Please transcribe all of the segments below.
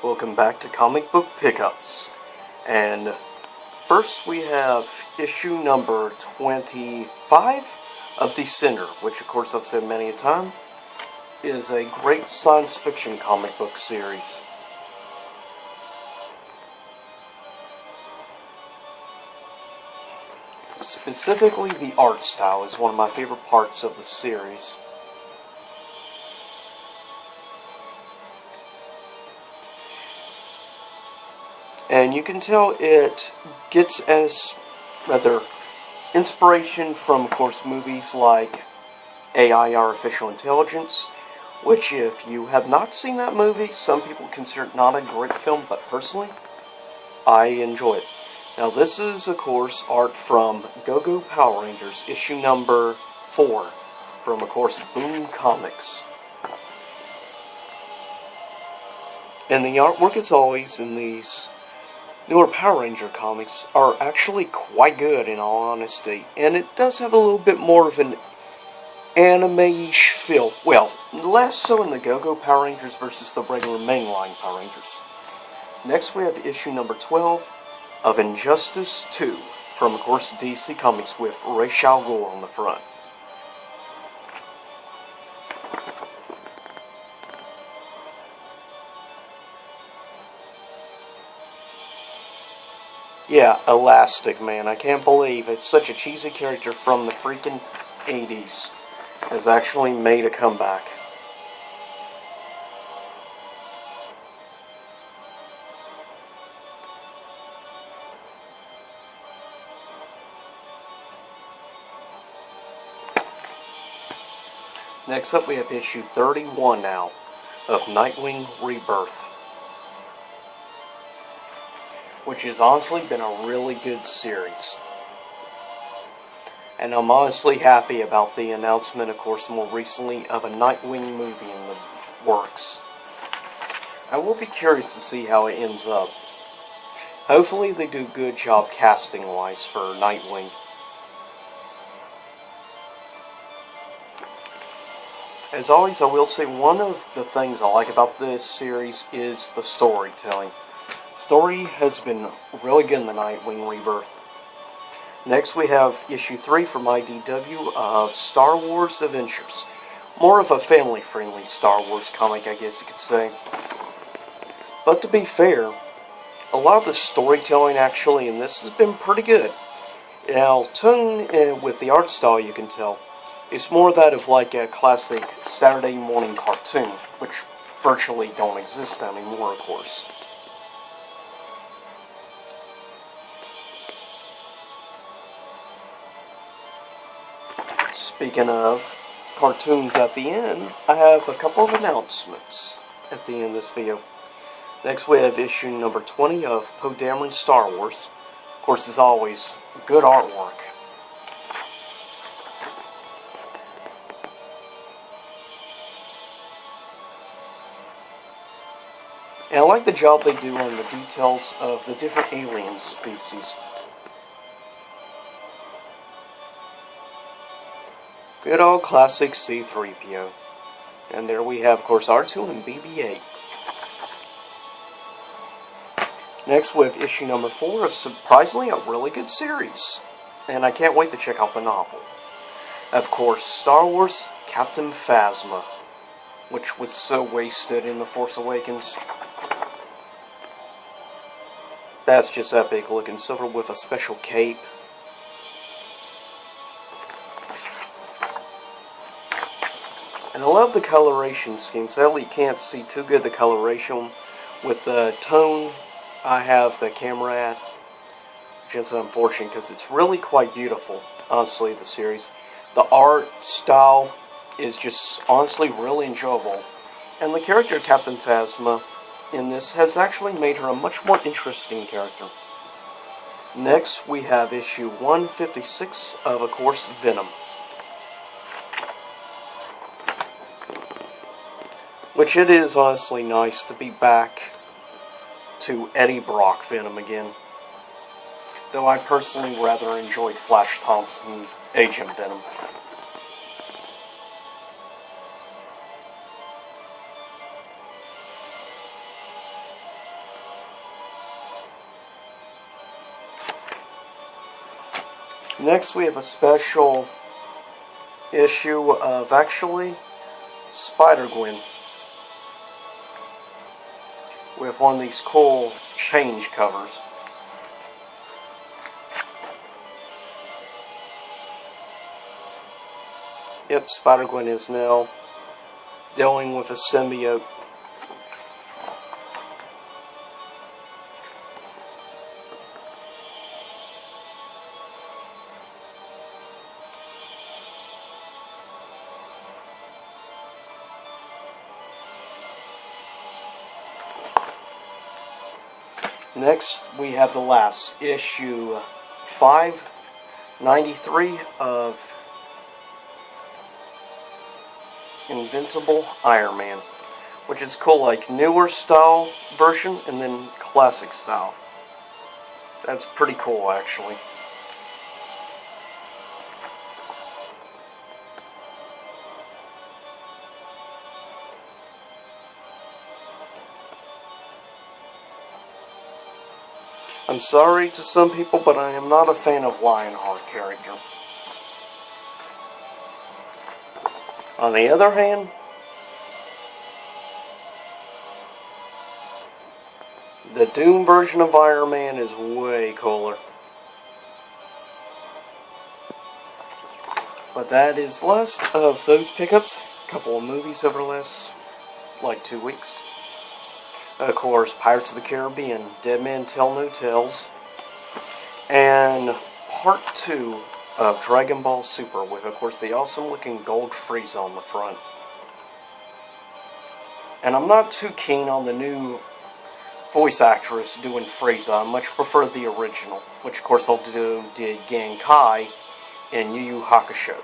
Welcome back to Comic Book Pickups. And first we have issue number 25 of Descender, which of course I've said many a time, is a great science fiction comic book series. Specifically, the art style is one of my favorite parts of the series. And you can tell it gets inspiration from, of course, movies like AI, Artificial Intelligence, which if you have not seen that movie, some people consider it not a great film, but personally, I enjoy it. Now this is, of course, art from Go-Go Power Rangers, issue number 4, from, of course, Boom Comics. And the artwork, as always, in these newer Power Ranger comics are actually quite good, in all honesty. And it does have a little bit more of an anime-ish feel. Well, less so in the Go-Go Power Rangers versus the regular mainline Power Rangers. Next we have issue number 12 of Injustice 2, from, of course, DC Comics, with Ra's al Ghul on the front. Yeah, Elastic Man. I can't believe it's such a cheesy character from the freaking 80s has actually made a comeback. Next up we have issue 31 now of Nightwing Rebirth, which has honestly been a really good series. And I'm honestly happy about the announcement, of course, more recently, of a Nightwing movie in the works. I will be curious to see how it ends up. Hopefully they do a good job casting-wise for Nightwing. As always, I will say one of the things I like about this series is the storytelling. Story has been really good in the Nightwing Rebirth. Next we have issue 3 from IDW of Star Wars Adventures. More of a family-friendly Star Wars comic, I guess you could say. But to be fair, a lot of the storytelling actually in this has been pretty good. Now, tone with the art style, you can tell, it's more that of like a classic Saturday morning cartoon, which virtually don't exist anymore, of course. Speaking of cartoons at the end, I have a couple of announcements at the end of this video. Next we have issue number 20 of Poe Dameron's Star Wars. Of course, as always, good artwork. And I like the job they do on the details of the different alien species. Good old classic C-3PO. And there we have, of course, R2 and BB-8. Next we have issue number 4 of, surprisingly, a really good series. And I can't wait to check out the novel. Of course, Star Wars Captain Phasma, which was so wasted in The Force Awakens. That's just epic looking. Silver with a special cape. And I love the coloration scheme. Sadly, you can't see too good the coloration with the tone I have the camera at, which is unfortunate because it's really quite beautiful, honestly, the series. The art style is just honestly really enjoyable. And the character of Captain Phasma in this has actually made her a much more interesting character. Next, we have issue 156 of course, Venom. Which it is honestly nice to be back to Eddie Brock Venom again. Though I personally rather enjoyed Flash Thompson Agent Venom. Next we have a special issue of actually Spider-Gwen with one of these cool change covers. Yep, Spider-Gwen is now dealing with a symbiote. Next, we have the last issue 593 of Invincible Iron Man, which is cool, like newer style version and then classic style. That's pretty cool, actually. I'm sorry to some people, but I am not a fan of Lionheart character. On the other hand, the Doom version of Iron Man is way cooler. But that is the last of those pickups. A couple of movies over the last, like, 2 weeks. Of course, Pirates of the Caribbean, Dead Men Tell No Tales, and Part 2 of Dragon Ball Super, with, of course, the awesome-looking gold Frieza on the front. And I'm not too keen on the new voice actress doing Frieza. I much prefer the original, which, of course, did Genkai in Yu Yu Hakusho.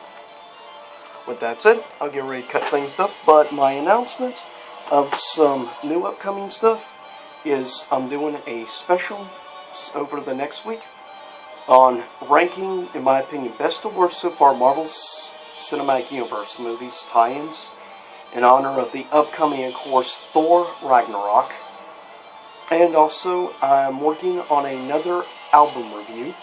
With that said, I'll get ready to cut things up, but my announcement of some new upcoming stuff is I'm doing a special over the next week on ranking, in my opinion, best to worst so far Marvel's Cinematic Universe movies, tie-ins, in honor of the upcoming, of course, Thor Ragnarok. And also, I'm working on another album review,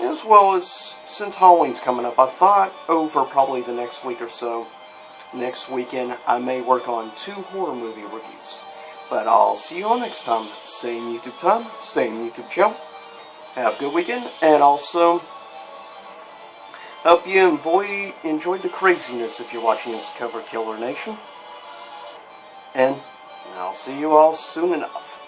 as well as, since Halloween's coming up, I thought over probably the next week or so, next weekend, I may work on 2 horror movie reviews. But I'll see you all next time. Same YouTube time, same YouTube channel. Have a good weekend, and also hope you enjoyed the craziness if you're watching this Cover Killer Nation. And I'll see you all soon enough.